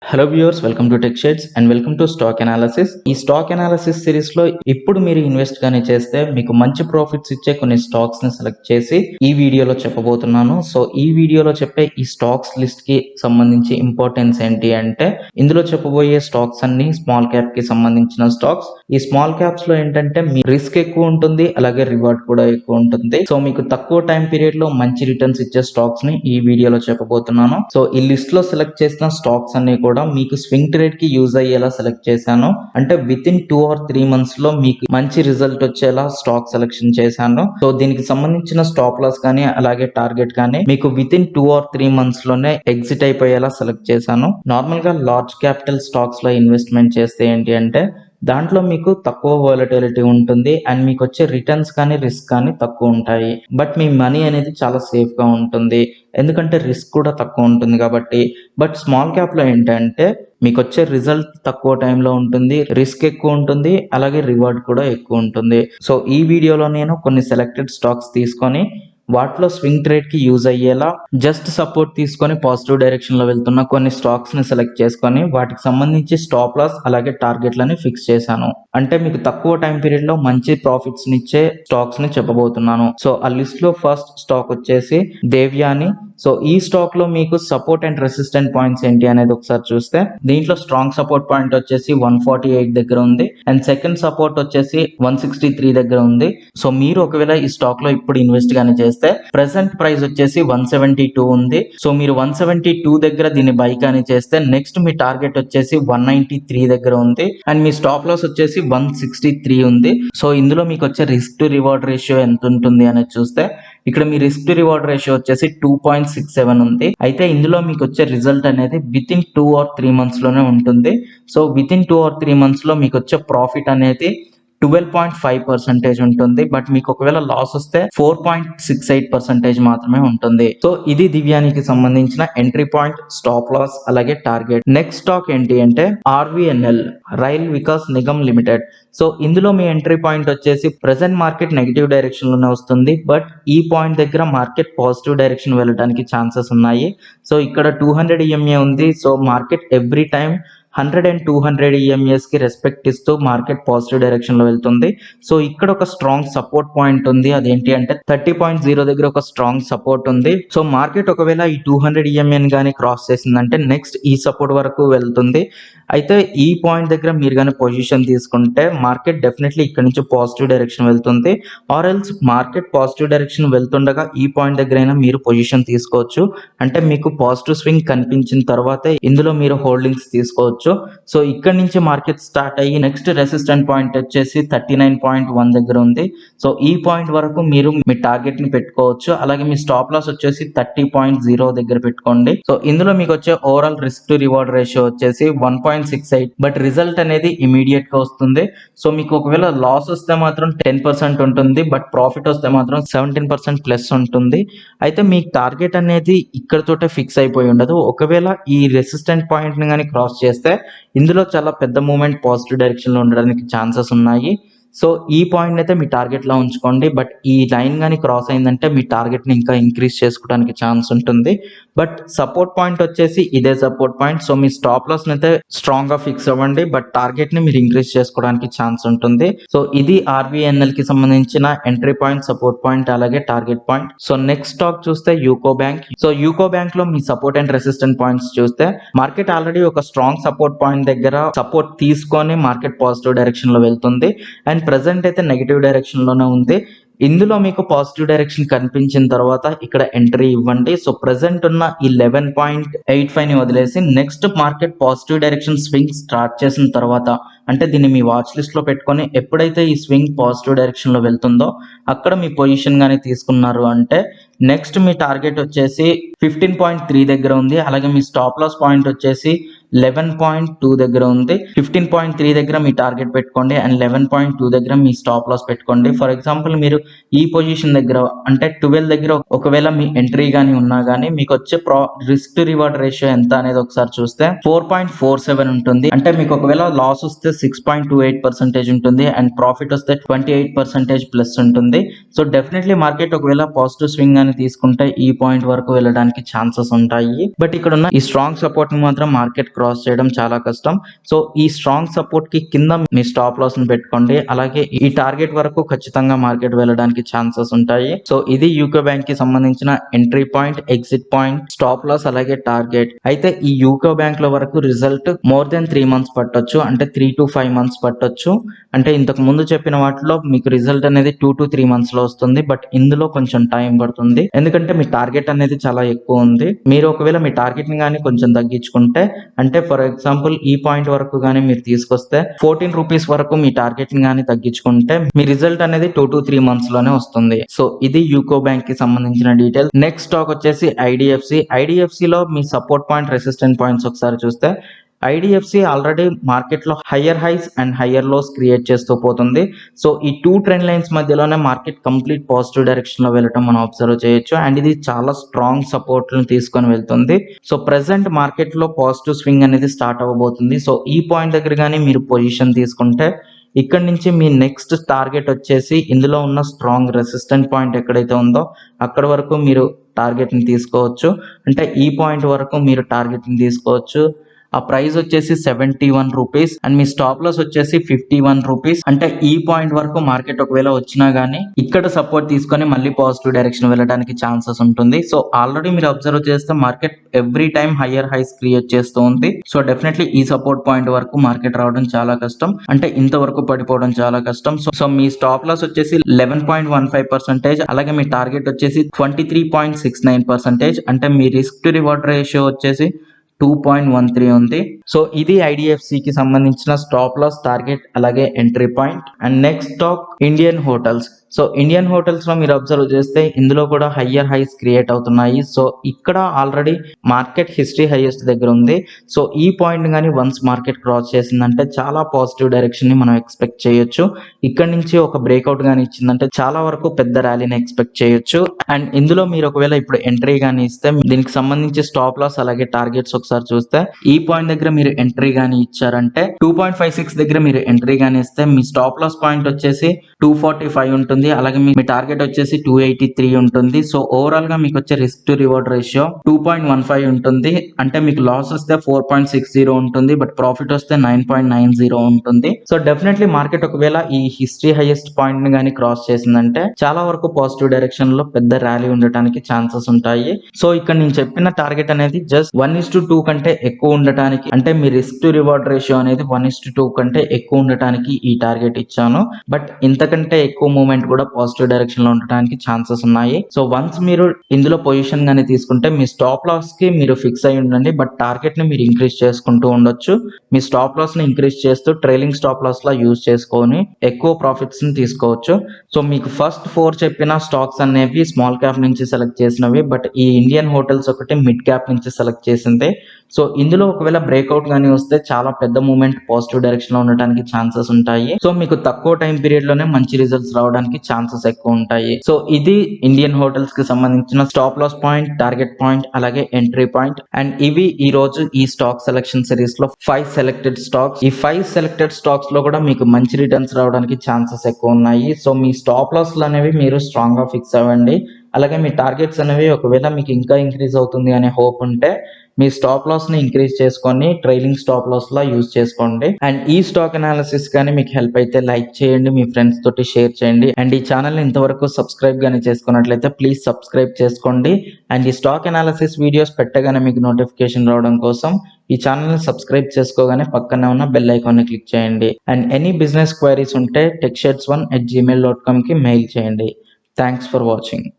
Hello viewers, welcome to tech shades and welcome to stock analysis. ఈ stock analysis series లో ఇప్పుడు మీరు invest గానీ చేస్తే మీకు మంచి ప్రాఫిట్స్ ఇచ్చే కొన్ని స్టాక్స్ ని సెలెక్ట్ చేసి ఈ వీడియోలో చెప్పబోతున్నాను. సో ఈ వీడియోలో చెప్పే ఈ స్టాక్స్ లిస్ట్ కి సంబంధించి ఇంపార్టెన్స్ ఏంటి అంటే, ఇందులో చెప్పబోయే స్టాక్స్ అన్ని స్మాల్ క్యాప్ కి సంబంధించిన స్టాక్స్. ఈ స్మాల్ క్యాప్స్ లో ఏంటంటే మీ రిస్క్ ఎక్కువ ఉంటుంది, అలాగే రివార్డ్ కూడా ఎక్కువ ఉంటుంది. సో మీకు తక్కువ టైం పీరియడ్ లో మంచి రిటర్న్స్ ఇచ్చే స్టాక్స్ ని ఈ వీడియోలో చెప్పబోతున్నాను. సో ఈ లిస్ట్ లో సెలెక్ట్ చేసిన స్టాక్స్ అన్ని కూడా మీకు స్వింగ్ ట్రేడ్ కి యూజ్ అయ్యేలా సెలెక్ట్ చేశాను. అంటే విత్ ఇన్ 2 or 3 months లో మీకు మంచి రిజల్ట్ వచ్చేలా స్టాక్ సెలెక్షన్ చేశాను. సో దీనికి సంబంధించిన స్టాప్ లాస్ కానీ అలాగే టార్గెట్ కానీ మీకు విత్ ఇన్ 2 or 3 months లోనే ఎగ్జిట్ అయిపోయేలా సెలెక్ట్ చేశాను. నార్మల్ గా లార్జ్ క్యాపిటల్ స్టాక్స్ లో ఇన్వెస్ట్మెంట్ చేస్తే ఏంటి అంటే దాంట్లో మీకు తక్కువ వాలటిలిటీ ఉంటుంది అండ్ మీకు వచ్చే రిటర్న్స్ కానీ రిస్క్ కానీ తక్కువ ఉంటాయి. బట్ మీ మనీ అనేది చాలా సేఫ్ గా ఉంటుంది, ఎందుకంటే రిస్క్ కూడా తక్కువ ఉంటుంది కాబట్టి. బట్ స్మాల్ క్యాప్ లో ఏంటంటే మీకు వచ్చే రిజల్ట్ తక్కువ టైంలో ఉంటుంది, రిస్క్ ఎక్కువ ఉంటుంది, అలాగే రివార్డ్ కూడా ఎక్కువ ఉంటుంది. సో ఈ వీడియోలో నేను కొన్ని సెలెక్టెడ్ స్టాక్స్ తీసుకొని వాటిలో స్వింగ్ ట్రేడ్ కి యూజ్ అయ్యేలా జస్ట్ సపోర్ట్ తీసుకొని పాజిటివ్ డైరెక్షన్ లో వెళ్తున్న కొన్ని స్టాక్స్ ని సెలెక్ట్ చేసుకొని వాటికి సంబంధించి స్టాప్ లాస్ అలాగే టార్గెట్లని ఫిక్స్ చేశాను. అంటే మీకు తక్కువ టైం పీరియడ్ లో మంచి ప్రాఫిట్స్ నిచ్చే స్టాక్స్ ని చెప్పబోతున్నాను. సో ఆ లిస్ట్ లో ఫస్ట్ స్టాక్ వచ్చేసి దేవ్యాని. సో ఈ స్టాక్ లో మీకు సపోర్ట్ అండ్ రెసిస్టెంట్ పాయింట్స్ ఏంటి అనేది ఒకసారి చూస్తే, దీంట్లో స్ట్రాంగ్ సపోర్ట్ పాయింట్ వచ్చేసి 148 దగ్గర ఉంది అండ్ సెకండ్ సపోర్ట్ వచ్చేసి 163 దగ్గర ఉంది. సో మీరు ఒకవేళ ఈ స్టాక్ లో ఇప్పుడు ఇన్వెస్ట్ గానీ చేస్తే ప్రెసెంట్ ప్రైస్ వచ్చేసి 172 ఉంది. సో మీరు 172 దగ్గర దీన్ని బై కానీ చేస్తే నెక్స్ట్ మీ టార్గెట్ వచ్చేసి 193 దగ్గర ఉంది అండ్ మీ స్టాప్ లాస్ వచ్చేసి 163 ఉంది. సో ఇందులో మీకు వచ్చే రిస్క్ టు రివార్డ్ రేషియో ఎంత ఉంటుంది అనేది చూస్తే ఇక్కడ మీ రిస్క్ టు రివార్డ్ రేషియో వచ్చేసి 2.67 ఉంది. అయితే ఇందులో మీకు వచ్చే రిజల్ట్ అనేది విత్ ఇన్ 2 or 3 months లోనే ఉంటుంది. So with in 2 or 3 months లో మీకు వచ్చే ప్రాఫిట్ అనేది 12.5% ఉంటుంది. బట్ మీకు ఒకవేళ లాస్ వస్తే 4.68% మాత్రమే ఉంటుంది. సో ఇది దివ్యానికి సంబంధించిన ఎంట్రీ పాయింట్, స్టాప్ లాస్ అలాగే టార్గెట్. నెక్స్ట్ స్టాక్ ఏంటి అంటే RVNL, rail Vikas Nigam limited. So ఇందులో మీ ఎంట్రీ పాయింట్ వచ్చేసి ప్రెసెంట్ మార్కెట్ నెగిటివ్ డైరెక్షన్ లోనే వస్తుంది, బట్ ఈ పాయింట్ దగ్గర మార్కెట్ పాజిటివ్ డైరెక్షన్ వెళ్ళడానికి ఛాన్సెస్ ఉన్నాయి. సో ఇక్కడ 200 EMA ఉంది. So market every time 100 and 200 EMAs కి రెస్పెక్ట్ ఇస్తూ మార్కెట్ పాజిటివ్ డైరెక్షన్ లో వెళ్తుంది. సో ఇక్కడ ఒక స్ట్రాంగ్ సపోర్ట్ పాయింట్ ఉంది, అదేంటి అంటే 30.0 దగ్గర ఒక స్ట్రాంగ్ సపోర్ట్ ఉంది. సో మార్కెట్ ఒకవేళ ఈ 200 EMA గానీ క్రాస్ చేసిందంటే నెక్స్ట్ ఈ సపోర్ట్ వరకు వెళ్తుంది. అయితే ఈ పాయింట్ దగ్గర మీరు కానీ పొజిషన్ తీసుకుంటే మార్కెట్ డెఫినెట్లీ ఇక్కడ నుంచి పాజిటివ్ డైరెక్షన్ వెళ్తుంది, or else market positive direction వెళ్తుండగా ఈ పాయింట్ దగ్గర అయినా మీరు పొజిషన్ తీసుకోవచ్చు. అంటే మీకు పాజిటివ్ స్వింగ్ కనిపించిన తర్వాతే ఇందులో మీరు హోల్డింగ్స్ తీసుకోవచ్చు. సో ఇక్కడ నుంచి మార్కెట్ స్టార్ట్ అయ్యి నెక్స్ట్ రెసిస్టెంట్ పాయింట్ వచ్చేసి 39.1 దగ్గర ఉంది. సో ఈ పాయింట్ వరకు మీరు మీ టార్గెట్ ని పెట్టుకోవచ్చు. అలాగే మీ స్టాప్ లాస్ వచ్చేసి 30.0 దగ్గర పెట్టుకోండి. సో ఇందులో మీకు వచ్చే overall risk to reward ratio వచ్చేసి 1.68, బట్ రిజల్ట్ అనేది ఇమీడియట్ గా వస్తుంది. సో మీకు ఒకవేళ లాస్ వస్తే మాత్రం 10% ఉంటుంది, బట్ ప్రాఫిట్ వస్తే మాత్రం 17% ప్లస్ ఉంటుంది. అయితే మీ టార్గెట్ అనేది ఇక్కడతోటే ఫిక్స్ అయిపోయి ఉండదు. ఒకవేళ ఈ రెసిస్టెంట్ పాయింట్ ని కానీ క్రాస్ చేస్తే ఇందులో చాలా పెద్ద మూవ్మెంట్ పాజిటివ్ డైరెక్షన్ లో ఉండడానికి ఛాన్సెస్ ఉన్నాయి. సో ఈ పాయింట్ అయితే మీ టార్గెట్ లో ఉంచుకోండి, బట్ ఈ లైన్ కానీ క్రాస్ అయిందంటే మీ టార్గెట్ ని ఇంకా ఇంక్రీజ్ చేసుకోవడానికి ఛాన్స్ ఉంటుంది. బట్ సపోర్ట్ పాయింట్ వచ్చేసి ఇదే సపోర్ట్ పాయింట్. సో మీ స్టాప్ లాస్ అయితే స్ట్రాంగ్ గా ఫిక్స్ అవ్వండి, బట్ టార్గెట్ ని మీరు ఇంక్రీజ్ చేసుకోవడానికి ఛాన్స్ ఉంటుంది. సో ఇది ఆర్వీఎన్ఎల్ కి సంబంధించిన ఎంట్రీ పాయింట్, సపోర్ట్ పాయింట్ అలాగే target point. So next stock చూస్తే UCO bank. So UCO bank లో మీ సపోర్ట్ అండ్ రెసిస్టెంట్ పాయింట్స్ చూస్తే మార్కెట్ ఆల్రెడీ ఒక స్ట్రాంగ్ సపోర్ట్ పాయింట్ దగ్గర సపోర్ట్ తీసుకొని మార్కెట్ పాజిటివ్ డైరెక్షన్ లో వెళ్తుంది అండ్ ప్రెసెంట్ అయితే నెగిటివ్ డైరెక్షన్ లోనే ఉంది. ఇందులో మీకు పాజిటివ్ డైరెక్షన్ కనిపించిన తర్వాత ఇక్కడ ఎంట్రీ ఇవ్వండి. సో ప్రెసెంట్ ఉన్న ఈ 11.85 ని వదిలేసి next market positive direction swing start చేసిన తర్వాత, అంటే దీన్ని మీ వాచ్ లిస్ట్ లో పెట్టుకొని ఎప్పుడైతే ఈ స్వింగ్ పాజిటివ్ డైరెక్షన్ లో వెళ్తుందో అక్కడ మీ పొజిషన్ గానీ తీసుకున్నారు అంటే నెక్స్ట్ మీ టార్గెట్ వచ్చేసి 15.3 దగ్గర ఉంది. అలాగే మీ స్టాప్ లాస్ పాయింట్ వచ్చేసి 11.2 దగ్గర ఉంది. 15.3 దగ్గర మీ టార్గెట్ పెట్టుకోండి అండ్ 11.2 దగ్గర మీ స్టాప్ లాస్ పెట్టుకోండి. ఫర్ ఎగ్జాంపుల్ మీరు ఈ పొజిషన్ దగ్గర అంటే 12 దగ్గర ఒకవేళ మీ ఎంట్రీ గానీ ఉన్నా గానీ మీకు వచ్చే రిస్క్ టు రివార్డ్ రేషియో ఎంత అనేది ఒకసారి చూస్తే 4.47 ఉంటుంది. అంటే మీకు ఒకవేళ లాస్ వస్తే 6.28% ఉంటుంది అండ్ ప్రాఫిట్ వస్తే 28% ప్లస్ ఉంటుంది. సో డెఫినెట్లీ మార్కెట్ ఒకవేళ పాజిటివ్ స్వింగ్ అని తీసుకుంటే ఈ పాయింట్ వరకు వెళ్ళడానికి ఛాన్సెస్ ఉంటాయి. బట్ ఇక్కడ ఉన్న ఈ స్ట్రాంగ్ సపోర్ట్ ని మాత్రం మార్కెట్ క్రాస్ చేయడం చాలా కష్టం. సో ఈ స్ట్రాంగ్ సపోర్ట్ కి కింద మీ స్టాప్ లాస్ ని పెట్టుకోండి. అలాగే ఈ టార్గెట్ వరకు ఖచ్చితంగా మార్కెట్ వెళ్ళడానికి ఛాన్సెస్ ఉంటాయి. సో ఇది యూకో బ్యాంక్ కి సంబంధించిన entry point, exit point, stop loss అలాగే టార్గెట్. అయితే ఈ యూకో బ్యాంక్ లో వరకు రిజల్ట్ మోర్ దెన్ 3 months పట్టొచ్చు, అంటే 3 to 5 months పట్టొచ్చు. అంటే ఇంతకు ముందు చెప్పిన వాటిలో మీకు రిజల్ట్ అనేది 2 to 3 months లో వస్తుంది. బట్ ఇందులో కొంచెం టైం పడుతుంది, ఎందుకంటే మీ టార్గెట్ అనేది చాలా ఎక్కువ ఉంది. మీరు ఒకవేళ మీ టార్గెట్ ని కానీ కొంచెం తగ్గించుకుంటే, అంటే ఫర్ ఎగ్జాంపుల్ ఈ పాయింట్ వరకు కానీ మీరు తీసుకొస్తే 14 రూపీస్ వరకు మీ టార్గెట్ ని కానీ తగ్గించుకుంటే మీ రిజల్ట్ అనేది 2 to 3 months లోనే వస్తుంది. సో ఇది యూకో బ్యాంక్ కి సంబంధించిన డీటెయిల్. నెక్స్ట్ స్టాక్ వచ్చేసి ఐడిఎఫ్సి లో మీ సపోర్ట్ పాయింట్, రెసిస్టెంట్ పాయింట్స్ ఒకసారి చూస్తే ఐడిఎఫ్సి ఆల్రెడీ మార్కెట్ లో higher highs and higher lows create చేస్తూ పోతుంది. సో ఈ 2 ట్రెండ్ లైన్స్ మధ్యలోనే మార్కెట్ కంప్లీట్ పాజిటివ్ డైరెక్షన్ లో వెళ్ళటం మనం అబ్జర్వ్ చేయొచ్చు. అండ్ ఇది చాలా స్ట్రాంగ్ సపోర్ట్ ని తీసుకొని వెళ్తుంది. సో ప్రెసెంట్ మార్కెట్ లో పాజిటివ్ స్వింగ్ అనేది స్టార్ట్ అవ్వబోతుంది. సో ఈ పాయింట్ దగ్గర కానీ మీరు పొజిషన్ తీసుకుంటే ఇక్కడ నుంచి మీ నెక్స్ట్ టార్గెట్ వచ్చేసి ఇందులో ఉన్న స్ట్రాంగ్ రెసిస్టెంట్ పాయింట్ ఎక్కడైతే ఉందో అక్కడ వరకు మీరు టార్గెట్ ని తీసుకోవచ్చు. అంటే ఈ పాయింట్ వరకు మీరు టార్గెట్ ని తీసుకోవచ్చు. ఆ ప్రైస్ వచ్చేసి 71 రూపీస్ అండ్ మీ స్టాప్ లాస్ వచ్చేసి 51 రూపీస్. అంటే ఈ పాయింట్ వరకు మార్కెట్ ఒకవేళ వచ్చినా గానీ ఇక్కడ సపోర్ట్ తీసుకొని మళ్ళీ పాజిటివ్ డైరెక్షన్ వెళ్ళడానికి ఛాన్సెస్ ఉంటుంది. సో ఆల్రెడీ మీరు అబ్జర్వ్ చేస్తే market every time higher highs create చేస్తూ ఉంది. సో డెఫినెట్లీ ఈ సపోర్ట్ పాయింట్ వరకు మార్కెట్ రావడం చాలా కష్టం, అంటే ఇంతవరకు పడిపోవడం చాలా కష్టం. సో మీ స్టాప్ లాస్ వచ్చేసి 11.15%, అలాగే మీ టార్గెట్ వచ్చేసి 23.69%. అంటే మీ రిస్క్ టు రివార్డ్ రేషియో వచ్చేసి 2.13 ఉంది. సో ఇది ఐడిఎఫ్సికి సంబంధించిన స్టాప్ లాస్, టార్గెట్ అలాగే entry point. And next stock Indian hotels. So Indian hotels లో మీరు అబ్జర్వ్ చేస్తే ఇందులో కూడా హయ్యర్ హైస్ క్రియేట్ అవుతున్నాయి. సో ఇక్కడ ఆల్రెడీ మార్కెట్ హిస్టరీ హైయెస్ట్ దగ్గర ఉంది. సో ఈ పాయింట్ కానీ వన్స్ మార్కెట్ క్రాస్ చేసిందంటే చాలా పాజిటివ్ డైరెక్షన్ ని మనం ఎక్స్పెక్ట్ చేయొచ్చు. ఇక్కడ నుంచి ఒక బ్రేక్అవుట్ గానీ ఇచ్చిందంటే చాలా వరకు పెద్ద ర్యాలీని ఎక్స్పెక్ట్ చేయొచ్చు. అండ్ ఇందులో మీరు ఒకవేళ ఇప్పుడు ఎంట్రీ గానీ ఇస్తే దీనికి సంబంధించి స్టాప్ లాస్ అలాగే టార్గెట్స్ ఒకసారి చూస్తే ఈ పాయింట్ దగ్గర మీరు ఎంట్రీ గానీ ఇచ్చారంటే 2.56 దగ్గర మీరు ఎంట్రీ గానీ ఇస్తే మీ స్టాప్ లాస్ పాయింట్ వచ్చేసి 245 ఉంటుంది. అలాగే మీ టార్గెట్ వచ్చేసి 283 ఉంటుంది. సో ఓవరాల్ గా మీకు వచ్చే రిస్క్ టు రివార్డ్ రేషియో 2.15 ఉంటుంది. అంటే మీకు లాస్ వస్తే 4.60 ఉంటుంది, బట్ ప్రాఫిట్ వస్తే 9.90 ఉంటుంది. సో డెఫినెట్లీ మార్కెట్ ఒకవేళ ఈ హిస్టరీ హైయెస్ట్ పాయింట్ ని కానీ క్రాస్ చేసిందంటే చాలా వరకు పాజిటివ్ డైరెక్షన్ లో పెద్ద ర్యాలీ ఉండటానికి ఛాన్సెస్ ఉంటాయి. సో ఇక్కడ నేను చెప్పిన టార్గెట్ అనేది జస్ట్ 1:2 కంటే ఎక్కువ ఉండటానికి, అంటే మీ రిస్క్ టు రివార్డ్ రేషియో అనేది 1:2 కంటే ఎక్కువ ఉండటానికి ఈ టార్గెట్ ఇచ్చాను. బట్ ఇంతకంటే ఎక్కువ మూమెంట్ కూడా పాజిటివ్ డైరెక్షన్ లో ఉండడానికి ఛాన్సెస్ ఉన్నాయి. సో వన్స్ మీరు ఇందులో పొజిషన్ గానీ తీసుకుంటే మీ స్టాప్ లాస్ కి మీరు ఫిక్స్ అయి ఉండండి, బట్ టార్గెట్ ని మీరు ఇంక్రీజ్ చేసుకుంటూ ఉండొచ్చు. మీ స్టాప్ లాస్ ని ఇంక్రీజ్ చేస్తూ ట్రైలింగ్ స్టాప్ లాస్ లా యూజ్ చేసుకొని ఎక్కువ ప్రాఫిట్స్ ని తీసుకోవచ్చు. సో మీకు ఫస్ట్ 4 చెప్పిన స్టాక్స్ అనేవి స్మాల్ క్యాప్ నుంచి సెలెక్ట్ చేసినవి, బట్ ఈ ఇండియన్ హోటల్స్ ఒకటి మిడ్ క్యాప్ నుంచి సెలెక్ట్ చేసింది. సో ఇందులో ఒకవేళ బ్రేక్అవుట్ గానీ వస్తే చాలా పెద్ద మూమెంట్ పాజిటివ్ డైరెక్షన్ లో ఉండడానికి ఛాన్సెస్ ఉంటాయి. సో మీకు తక్కువ టైం పీరియడ్ లోనే మంచి రిజల్ట్స్ రావడానికి ఛాన్సెస్ ఎక్కువ ఉంటాయి. సో ఇది ఇండియన్ హోటల్స్ కి సంబంధించిన stop loss point, target point అలాగే ఎంట్రీ పాయింట్. అండ్ ఇవి ఈ రోజు ఈ స్టాక్ సెలెక్షన్ సిరీస్ లో 5 సెలెక్టెడ్ స్టాక్స్. ఈ 5 సెలెక్టెడ్ స్టాక్స్ లో కూడా మీకు మంచి రిటర్న్స్ రావడానికి ఛాన్సెస్ ఎక్కువ ఉన్నాయి. సో మీ స్టాప్ లాస్ అనేవి మీరు స్ట్రాంగ్ గా ఫిక్స్ అవ్వండి. అలాగే మీ టార్గెట్స్ అనేవి ఒకవేళ మీకు ఇంకా ఇంక్రీజ్ అవుతుంది అనే హోప్ ఉంటే మీ స్టాప్ లాస్ ని ఇంక్రీజ్ చేసుకొని ట్రైలింగ్ స్టాప్ లాస్ లా యూజ్ చేసుకోండి. అండ్ ఈ స్టాక్ అనాలిసిస్ కానీ మీకు హెల్ప్ అయితే లైక్ చేయండి, మీ ఫ్రెండ్స్ తోటి షేర్ చేయండి. అండ్ ఈ ఛానల్ ని ఇంతవరకు సబ్స్క్రైబ్ గానీ చేసుకున్నట్లయితే ప్లీజ్ సబ్స్క్రైబ్ చేసుకోండి. అండ్ ఈ స్టాక్ అనాలిసిస్ వీడియోస్ పెట్టగానే మీకు నోటిఫికేషన్ రావడం కోసం ఈ ఛానల్ ని సబ్స్క్రైబ్ చేసుకోగానే పక్కనే ఉన్న బెల్ ఐకాన్ ని క్లిక్ చేయండి. అండ్ ఎనీ బిజినెస్ క్వైరీస్ ఉంటే techsheds1@gmail.com కి మెయిల్ చేయండి. Thanks for watching.